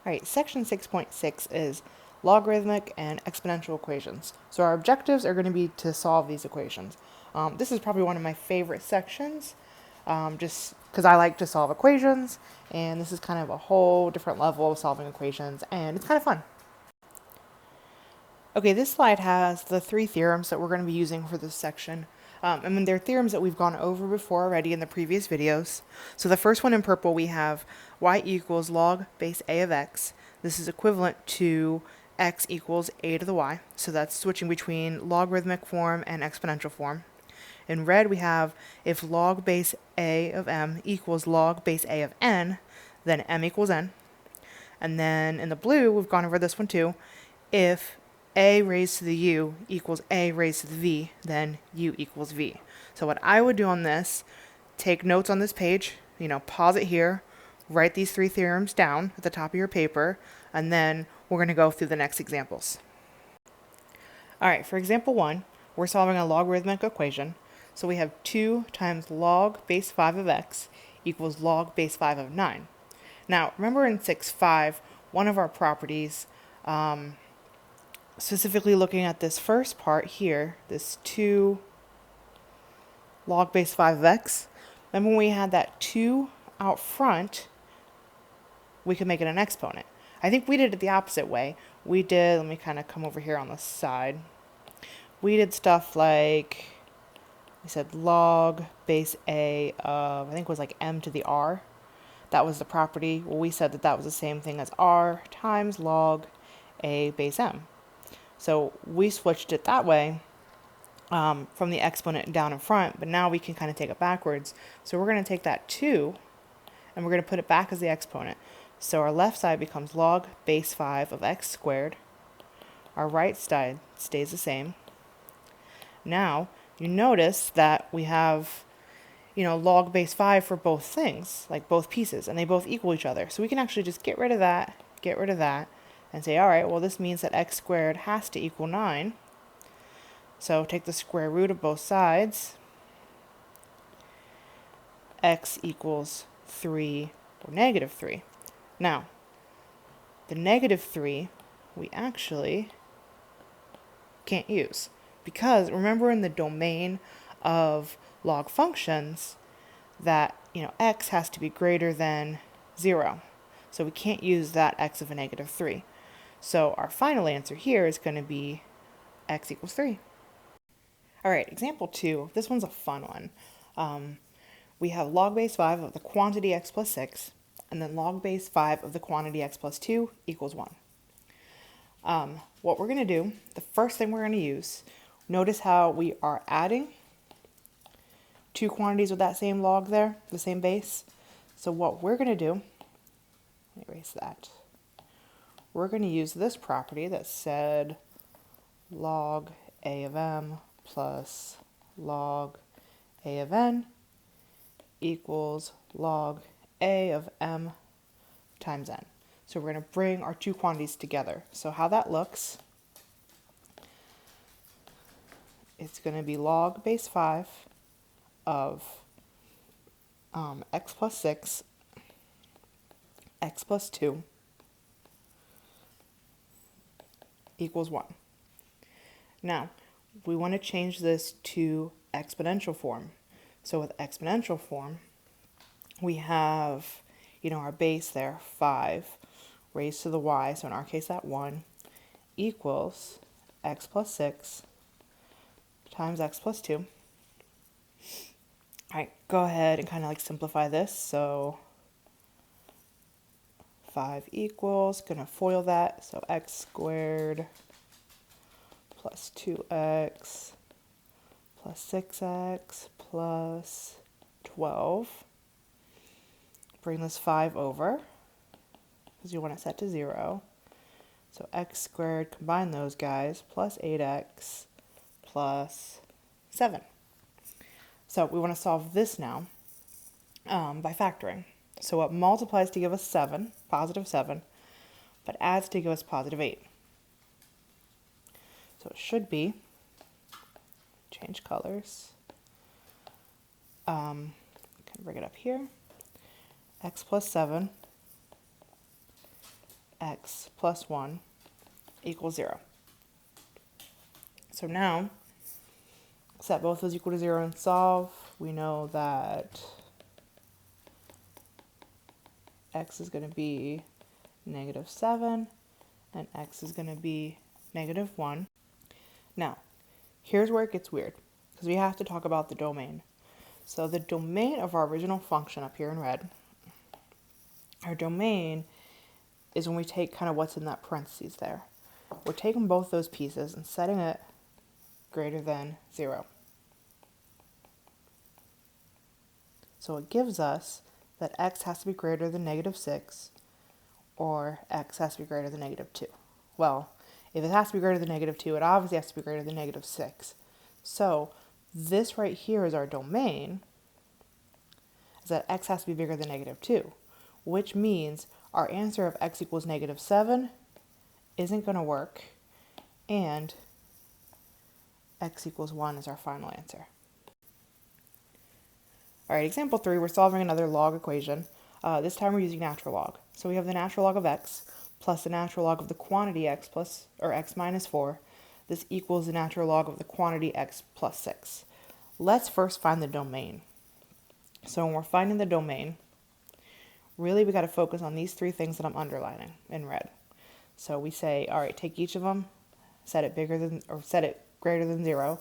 Alright, section 6.6 is logarithmic and exponential equations. So our objectives are going to be to solve these equations. This is probably one of my favorite sections, just because I like to solve equations, and this is kind of a whole different level of solving equations, and it's kind of fun. Okay, this slide has the three theorems that we're going to be using for this section. And they're theorems that we've gone over before already in the previous videos. So the first one in purple, we have y equals log base a of x. This is equivalent to x equals a to the y. So that's switching between logarithmic form and exponential form. In red, we have if log base a of m equals log base a of n, then m equals n. And then in the blue, we've gone over this one too. If a raised to the u equals a raised to the v, then u equals v. So what I would do on this, take notes on this page, pause it here, write these three theorems down at the top of your paper, and then we're going to go through the next examples. Alright, for example 1, we're solving a logarithmic equation. So we have 2 times log base 5 of x equals log base 5 of 9. Now, remember in 6.5, one of our properties, specifically looking at this first part here, this 2 log base 5 of x, remember when we had that 2 out front, we could make it an exponent. I think we did it the opposite way. We did, let me kind of come over here on the side. We did stuff like, we said log base a of, I think it was like m to the r. That was the property. Well, we said that that was the same thing as r times log a base m. So we switched it that way from the exponent down in front, but now we can kind of take it backwards. So we're going to take that 2 and we're going to put it back as the exponent. So our left side becomes log base 5 of x squared. Our right side stays the same. Now, you notice that we have, log base 5 for both things, like both pieces, and they both equal each other. So we can actually just get rid of that, and say, all right, well, this means that x squared has to equal 9. So take the square root of both sides. X equals 3 or negative 3. Now, the negative 3 we actually can't use, because remember in the domain of log functions that, x has to be greater than 0. So we can't use that x of a negative 3. So our final answer here is going to be x equals 3. All right, example 2. This one's a fun one. We have log base 5 of the quantity x plus 6, and then log base 5 of the quantity x plus 2 equals 1. What we're going to do, the first thing we're going to use, notice how we are adding two quantities with that same log there, the same base. So what we're going to do, let me erase that. We're going to use this property that said log a of m plus log a of n equals log a of m times n. So we're going to bring our two quantities together. So how that looks, it's going to be log base 5 of x plus 6, x plus 2 equals 1. Now, we want to change this to exponential form. So with exponential form, we have, our base there, 5, raised to the y, so in our case that 1, equals x plus 6 times x plus 2. All right, go ahead and kind of like simplify this. So 5 equals, going to FOIL that, so x squared plus 2x plus 6x plus 12. Bring this 5 over, because you want it set to 0. So x squared, combine those guys, plus 8x plus 7. So we want to solve this now by factoring. So what multiplies to give us 7, positive 7, but adds to give us positive 8. So it should be, change colors, can bring it up here, x plus 7, x plus 1 equals 0. So now, set both those equal to 0 and solve. We know that x is going to be -7 and x is going to be -1. Now, here's where it gets weird, because we have to talk about the domain. So the domain of our original function up here in red, our domain is when we take kind of what's in that parentheses there. We're taking both those pieces and setting it greater than 0. So it gives us that x has to be greater than -6 or x has to be greater than -2. Well, if it has to be greater than -2, it obviously has to be greater than -6. So this right here is our domain, is that x has to be bigger than -2, which means our answer of x equals -7 isn't going to work, and x equals 1 is our final answer. All right, example 3, we're solving another log equation. This time we're using natural log. So we have the natural log of x plus the natural log of the quantity x minus 4. This equals the natural log of the quantity x plus 6. Let's first find the domain. So when we're finding the domain, really we got to focus on these 3 things that I'm underlining in red. So we say, all right, take each of them, set it greater than 0.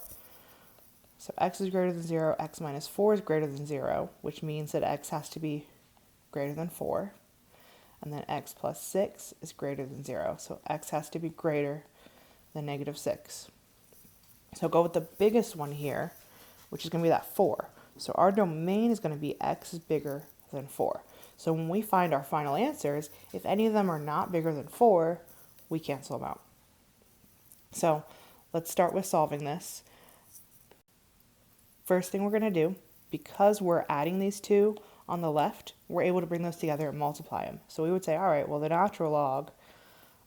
So x is greater than 0, x minus 4 is greater than 0, which means that x has to be greater than 4. And then x plus 6 is greater than 0, so x has to be greater than -6. So go with the biggest one here, which is going to be that 4. So our domain is going to be x is bigger than 4. So when we find our final answers, if any of them are not bigger than 4, we cancel them out. So let's start with solving this. First thing we're going to do, because we're adding these two on the left, we're able to bring those together and multiply them. So we would say, all right, well, the natural log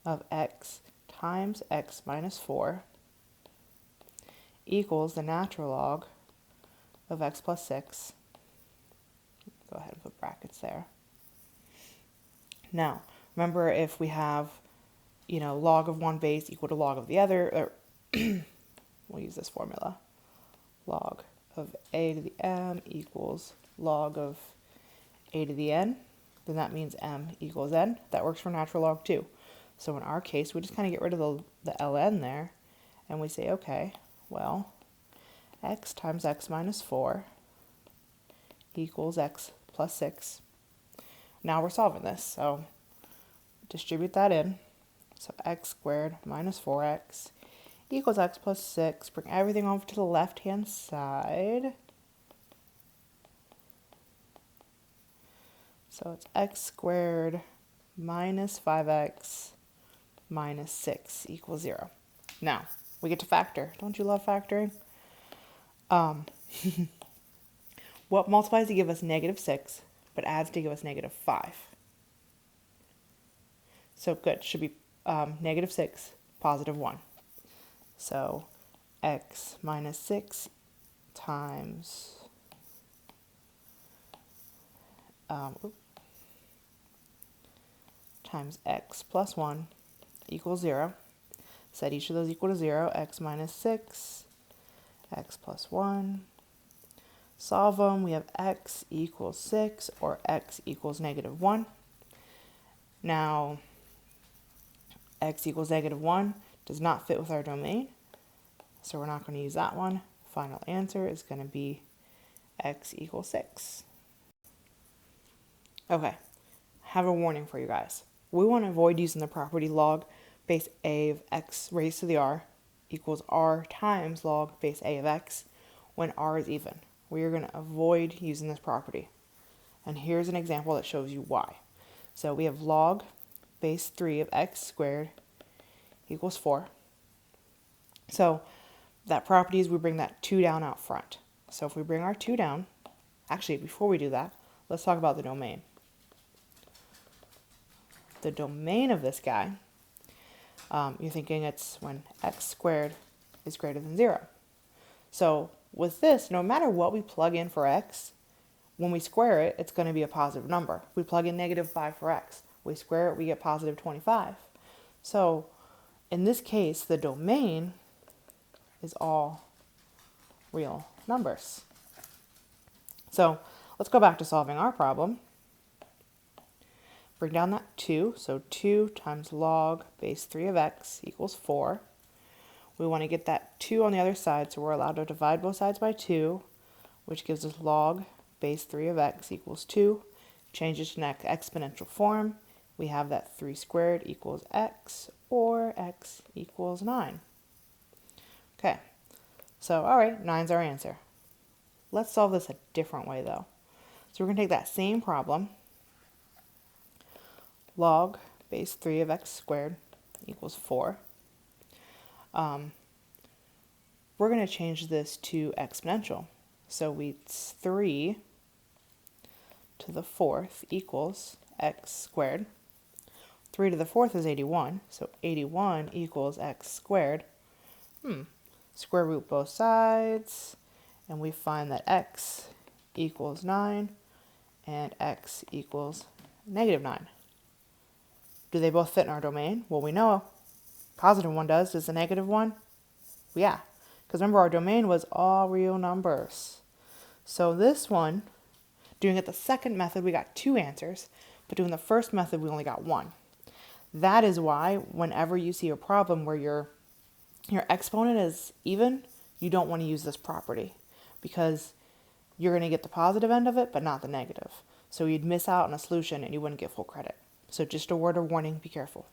of x times x minus 4 equals the natural log of x plus 6. Go ahead and put brackets there. Now, remember, if we have, log of one base equal to log of the other, or we'll use this formula. Log of a to the m equals log of a to the n, then that means m equals n. That works for natural log too. So in our case, we just kind of get rid of the ln there, and we say, okay, well, x times x minus 4 equals x plus 6. Now we're solving this, so distribute that in. So x squared minus 4x equals x plus 6. Bring everything over to the left-hand side. So it's x squared minus 5x minus 6 equals 0. Now, we get to factor. Don't you love factoring? What multiplies to give us -6, but adds to give us -5? So good, should be -6, positive 1. So x minus 6 times times x plus 1 equals 0. Set each of those equal to 0. X minus 6, x plus 1. Solve them. We have x equals 6 or x equals -1. Now, x equals -1 does not fit with our domain, so we're not going to use that one. Final answer is going to be x equals 6. Okay, have a warning for you guys. We want to avoid using the property log base a of x raised to the r equals r times log base a of x when r is even. We are going to avoid using this property. And here's an example that shows you why. So we have log base 3 of x squared equals 4. So that property is we bring that 2 down out front. So if we bring our 2 down, actually before we do that, let's talk about the domain. The domain of this guy, you're thinking it's when x squared is greater than 0. So with this, no matter what we plug in for x, when we square it, it's going to be a positive number. We plug in -5 for x. We square it, we get positive 25. So in this case, the domain is all real numbers. So let's go back to solving our problem. Bring down that 2. So 2 times log base 3 of x equals 4. We want to get that 2 on the other side, so we're allowed to divide both sides by 2, which gives us log base 3 of x equals 2. Change it to an exponential form. We have that 3 squared equals x, or x equals 9. Okay, so all right, 9's our answer. Let's solve this a different way though. So we're going to take that same problem, log base 3 of x squared equals 4. We're going to change this to exponential. So it's 3 to the 4th equals x squared. 3 to the 4th is 81, so 81 equals x squared. Square root both sides, and we find that x equals 9 and x equals negative 9. Do they both fit in our domain? Well, we know a positive one does. Does the negative one? Yeah, because remember our domain was all real numbers. So this one, doing it the second method, we got 2 answers, but doing the first method, we only got 1. That is why whenever you see a problem where your exponent is even, you don't want to use this property because you're going to get the positive end of it, but not the negative. So you'd miss out on a solution and you wouldn't get full credit. So just a word of warning, be careful.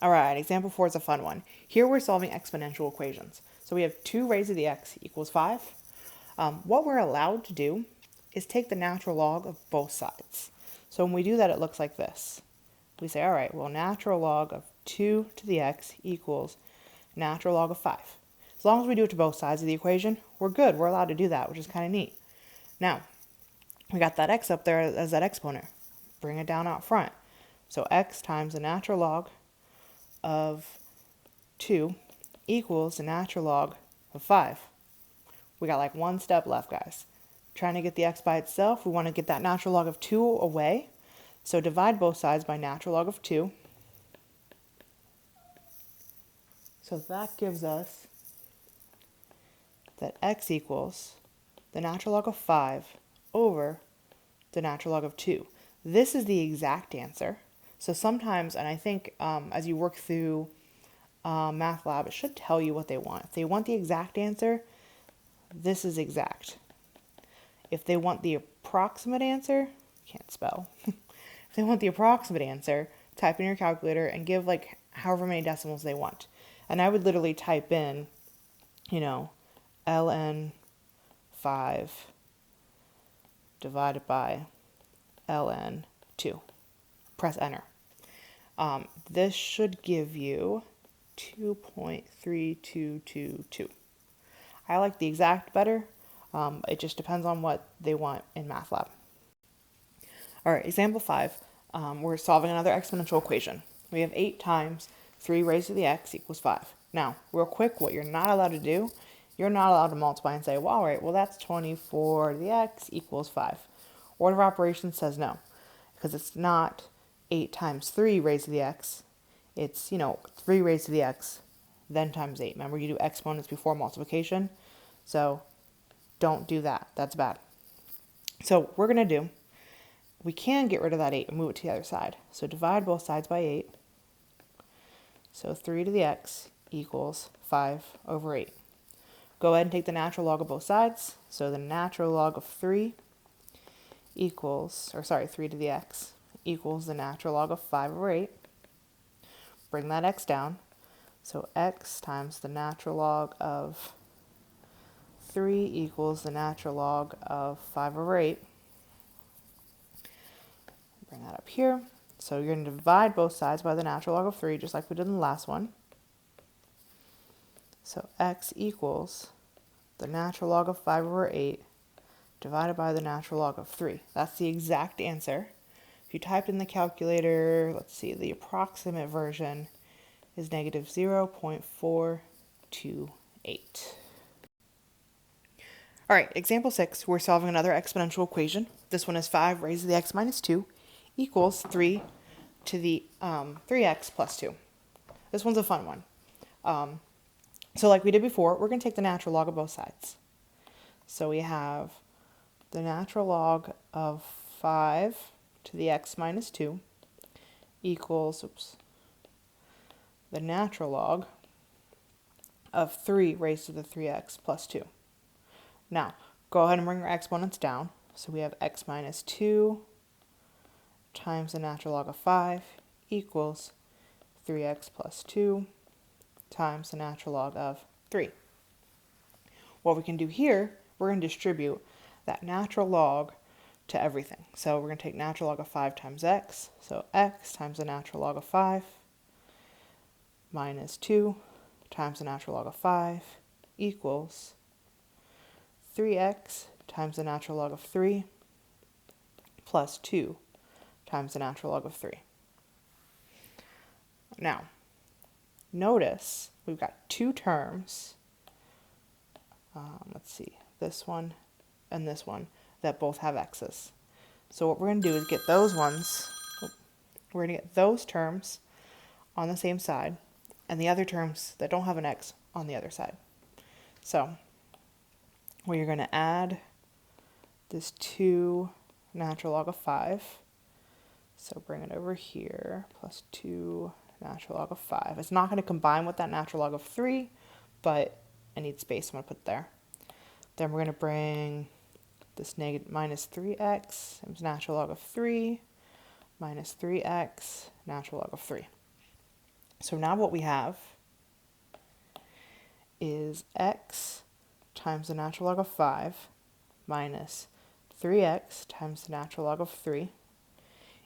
All right, example 4 is a fun one. Here we're solving exponential equations. So we have 2 raised to the x equals 5. What we're allowed to do is take the natural log of both sides. So when we do that, it looks like this. We say, all right, well, natural log of 2 to the x equals natural log of 5. As long as we do it to both sides of the equation, we're good. We're allowed to do that, which is kind of neat. Now, we got that x up there as that exponent. Bring it down out front. So x times the natural log of 2 equals the natural log of 5. We got like one step left, guys. Trying to get the x by itself, we want to get that natural log of 2 away. So divide both sides by natural log of 2. So that gives us that x equals the natural log of 5 over the natural log of 2. This is the exact answer. So sometimes, and I think as you work through Math Lab, it should tell you what they want. If they want the exact answer, this is exact. If they want the approximate answer, can't spell. If they want the approximate answer, type in your calculator and give like however many decimals they want. And I would literally type in, ln 5 divided by ln 2. Press enter. This should give you 2.3222. I like the exact better. It just depends on what they want in Math Lab. All right, example 5. We're solving another exponential equation. We have 8 times 3 raised to the x equals 5. Now, real quick, what you're not allowed to do, you're not allowed to multiply and say, well, all right, well, that's 24 to the x equals 5. Order of operations says no, because it's not 8 times 3 raised to the x. It's, 3 raised to the x, then times 8. Remember, you do exponents before multiplication. So don't do that. That's bad. So we're going to do, we can get rid of that 8 and move it to the other side. So divide both sides by 8. So 3 to the x equals 5 over 8. Go ahead and take the natural log of both sides. So the natural log of 3 equals, 3 to the x equals the natural log of 5 over 8. Bring that x down. So x times the natural log of 3 equals the natural log of 5 over 8. Bring that up here. So you're going to divide both sides by the natural log of 3, just like we did in the last one. So x equals the natural log of 5 over 8 divided by the natural log of 3. That's the exact answer. If you typed in the calculator, let's see, the approximate version is negative 0.428. All right, example 6, we're solving another exponential equation. This one is 5 raised to the x minus 2 equals 3 to the 3x plus 2. This one's a fun one. So like we did before, we're going to take the natural log of both sides. So we have the natural log of 5 to the x minus 2 equals, the natural log of 3 raised to the 3x plus 2. Now, go ahead and bring your exponents down. So we have x minus 2 times the natural log of 5 equals 3x plus 2 times the natural log of 3. What we can do here, we're going to distribute that natural log to everything. So we're going to take natural log of 5 times x. So x times the natural log of 5 minus 2 times the natural log of 5 equals 3x times the natural log of 3 plus 2 times the natural log of 3. Now, notice we've got two terms, let's see, this one and this one, that both have x's. So what we're going to do is get those ones, we're going to get those terms on the same side, and the other terms that don't have an x on the other side. So we're going to add this 2 natural log of 5. So bring it over here, plus 2 natural log of 5. It's not going to combine with that natural log of 3, but I need space, I'm going to put it there. Then we're going to bring this minus 3x times natural log of 3 minus 3x natural log of 3. So now what we have is x times the natural log of 5 minus 3x times the natural log of 3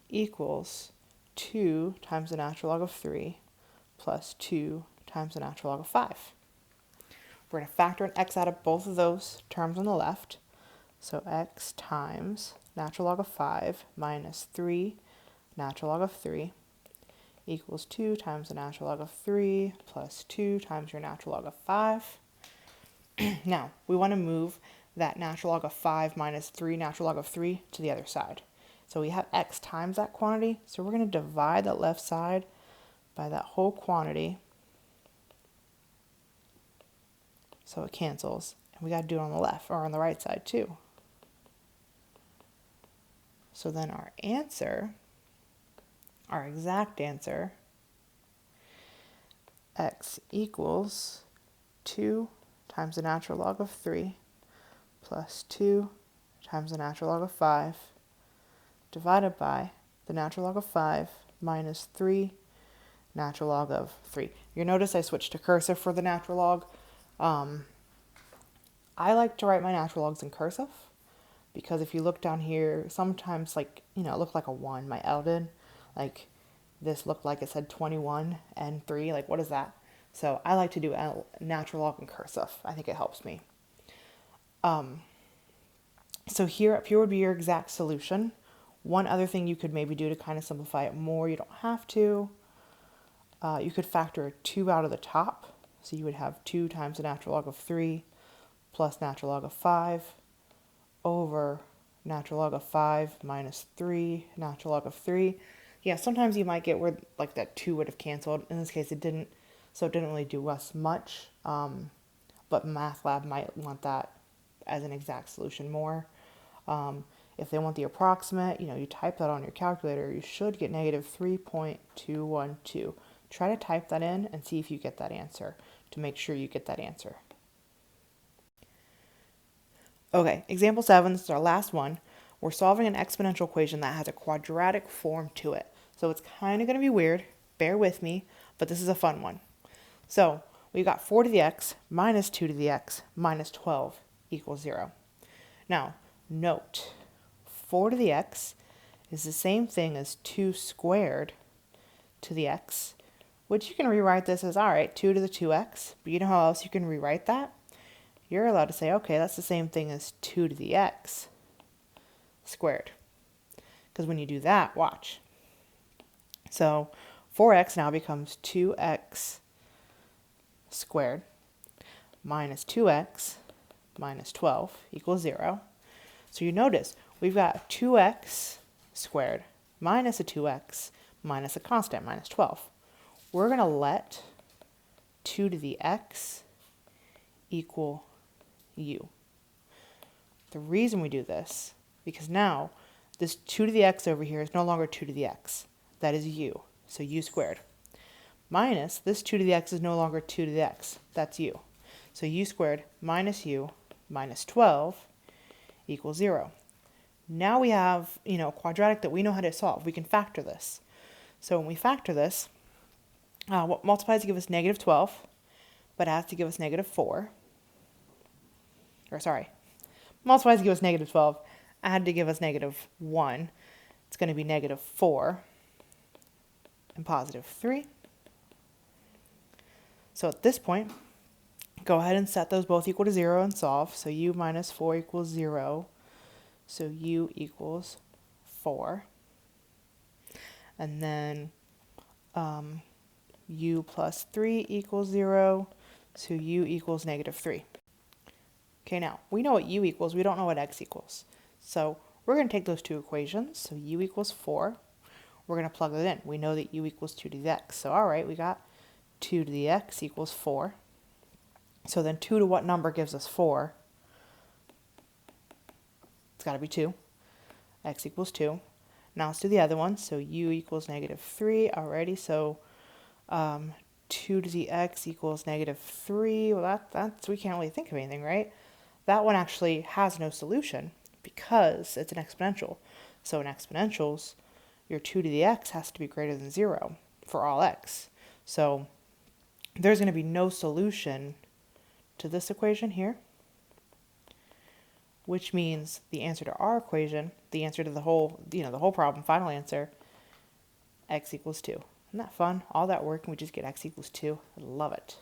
equals 2 times the natural log of 3 plus 2 times the natural log of 5. We're going to factor an x out of both of those terms on the left. So x times natural log of 5 minus 3 natural log of 3 equals 2 times the natural log of 3 plus 2 times your natural log of 5. Now, we want to move that natural log of 5 minus 3 natural log of 3 to the other side. So we have x times that quantity, so we're going to divide that left side by that whole quantity so it cancels. And we got to do it on the left, or on the right side too. So then our answer, our exact answer, x equals 2 times the natural log of 3 plus 2 times the natural log of 5 divided by the natural log of 5 minus 3 natural log of 3. You'll notice I switched to cursive for the natural log. I like to write my natural logs in cursive because if you look down here, sometimes like, it looked like a 1, my L did. Like this looked like it said 21 and 3, like what is that? So I like to do a natural log in cursive. I think it helps me. So here would be your exact solution. One other thing you could maybe do to kind of simplify it more, you don't have to, you could factor a 2 out of the top. So you would have 2 times the natural log of 3 plus natural log of 5 over natural log of 5 minus 3 natural log of 3. Yeah, sometimes you might get where like that 2 would have canceled. In this case, it didn't, so it didn't really do us much. But Math Lab might want that as an exact solution more. If they want the approximate, you type that on your calculator, you should get negative 3.212. Try to type that in and see if you get that answer to make sure you get that answer. Okay, example 7, this is our last one. We're solving an exponential equation that has a quadratic form to it. So it's kind of going to be weird, bear with me, but this is a fun one. So we've got 4 to the x minus 2 to the x minus 12 equals 0. Now, note, 4 to the x is the same thing as 2 squared to the x, which you can rewrite this as, all right, 2 to the 2x, but you know how else you can rewrite that? You're allowed to say, okay, that's the same thing as 2 to the x squared. Because when you do that, watch. So 4x now becomes 2x squared minus 2x minus 12 equals 0. So you notice we've got 2x squared minus a 2x minus a constant, minus 12. We're going to let 2 to the x equal u. The reason we do this, because now this 2 to the x over here is no longer 2 to the x. That is u, so u squared. Minus this 2 to the x is no longer 2 to the x. That's u. So u squared minus u minus 12 equals 0. Now we have, a quadratic that we know how to solve. We can factor this. So when we factor this, what multiplies to give us negative 12, but adds to give us negative 4. Or sorry, multiplies to give us negative 12, add to give us negative 1. It's going to be negative 4 and positive 3. So at this point, go ahead and set those both equal to 0 and solve. So u minus 4 equals 0. So u equals 4. And then u plus 3 equals 0. So u equals negative 3. Okay, now, we know what u equals. We don't know what x equals. So we're going to take those two equations. So u equals 4. We're going to plug that in. We know that u equals 2 to the x. So all right, we got 2 to the x equals 4. So then 2 to what number gives us 4? It's got to be 2. X equals 2. Now let's do the other one. So u equals negative 3 already. So 2 to the x equals negative 3. Well, that's we can't really think of anything, right? That one actually has no solution because it's an exponential. So in exponentials, your 2 to the x has to be greater than 0 for all x. So there's going to be no solution to this equation here, which means the answer to our equation, the answer to the whole problem, final answer, x equals 2. Isn't that fun? All that work and we just get x equals 2. I love it.